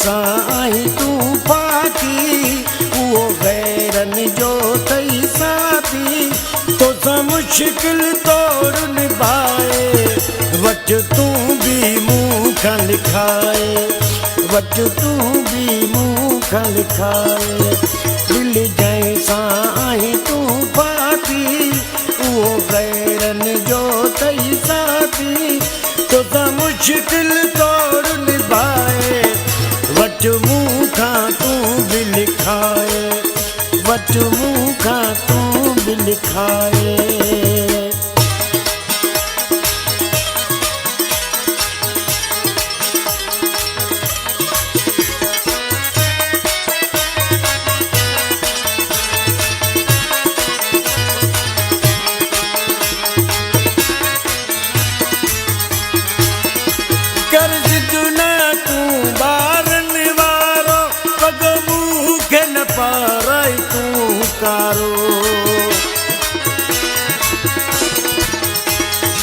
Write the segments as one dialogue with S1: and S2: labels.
S1: साईं तूं पाती उहो गैरनि जो अथई साथी तोसां मुश्किल तोड़ निभाए वट तूं बि मूंखां लिखाए वट तूं बि मूंखां लिखाए दिल जंहिं साईं तूं पाती उहो गैरनि जो अथई साथी तोसां मुश्किल तोड़ निभाए वट मूंखां तूं बि लिखाए वट मूंखां तूं बि लिखाए कर्ज दुना तूं ॿारनि वारो पग मूंखे न पाराई तूं कारो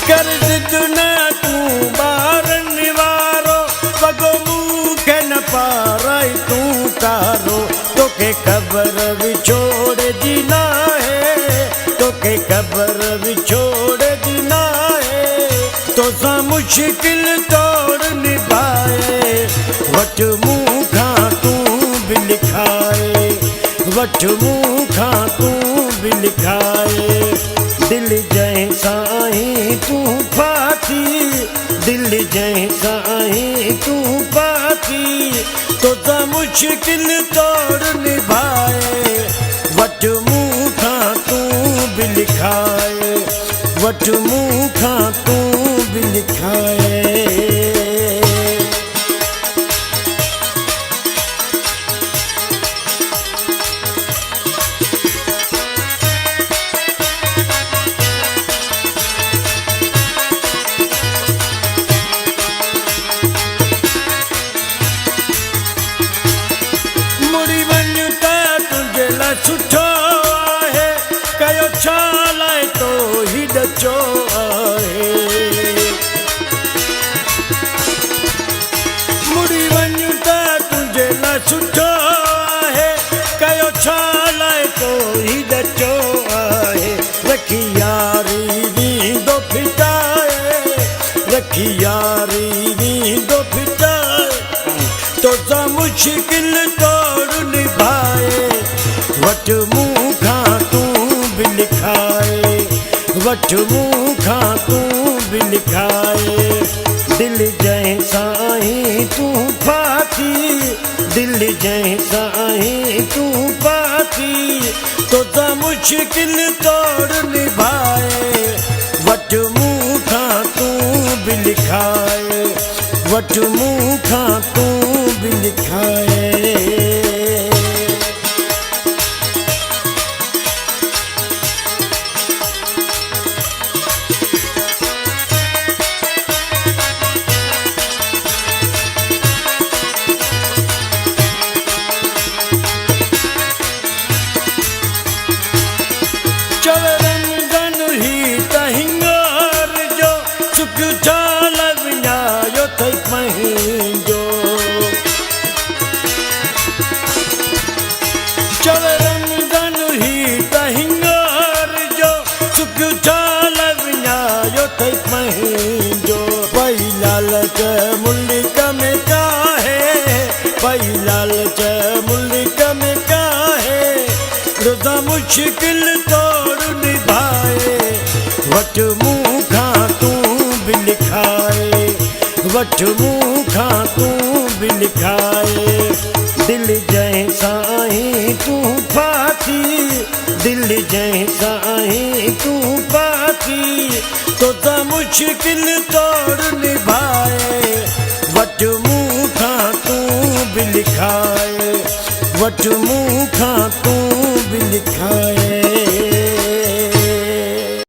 S1: कर्ज दुना तूं ॿारनि वारो पग मूंखे न पाराई तूं कारो तोखे ख़बर विछोड़जी नाहे तोखे ख़बर विछोड़जी नाहे तोसां मुश्किल तोड़ निभाए वट मूंखां तूं बि लिखाए वट मूंखां तूं बि लिखाए दिल जंहिं साईं तूं पाती दिल जंहिं साईं तूं पाती तोसां मुश्किल तोड़ निभाए वट मूंखां तूं बि लिखाए वट मूंखां तूं बि लिखाए मुड़ी वञ त तुंहिंजे लाइ सुठो आहे कयो छा लाइ तो ही ॾचो आहे मुड़ी वञ त तुंहिंजे लाइ सुठो आहे कयो छा लाइ तो ही ॾचो आहे रखी यारी ॾींदो फिटाए रखी यारी ॾींदो फिटाए तोसां मुश्किल तोड़ निभाए वट मूंखां तूं बि लिखाए वट मूंखां तूं बि लिखाए दिल जंहिं साईं तूं पाती दिल जंहिं साईं तूं पाती तोसां मुश्किल तोड़ निभाए वट मूंखां तूं बि लिखाए वट मूंखां तूं बि लिखाए चवे रमज़ान ही त हिंगार जो सुख छाल विञायो अथई पंहिंजो चवे रमज़ान ही त हिंगार जो सुख छाल विञायो अथई पंहिंजो पई लालच मुल्क में काहे पई लालच मुल्क में काहे रोज़ा मुश्किल तोड़ निभाए वट मूंखां तूं बि लिखाए वट मूंखां तूं बि लिखाए दिल जंहिं साईं तूं पाती दिल जंहिं साईं तूं पाती तोसां मुश्किल तोड़ निभाए वट मूंखां तूं बि लिखाए वट मूंखां तूं बि लिखाए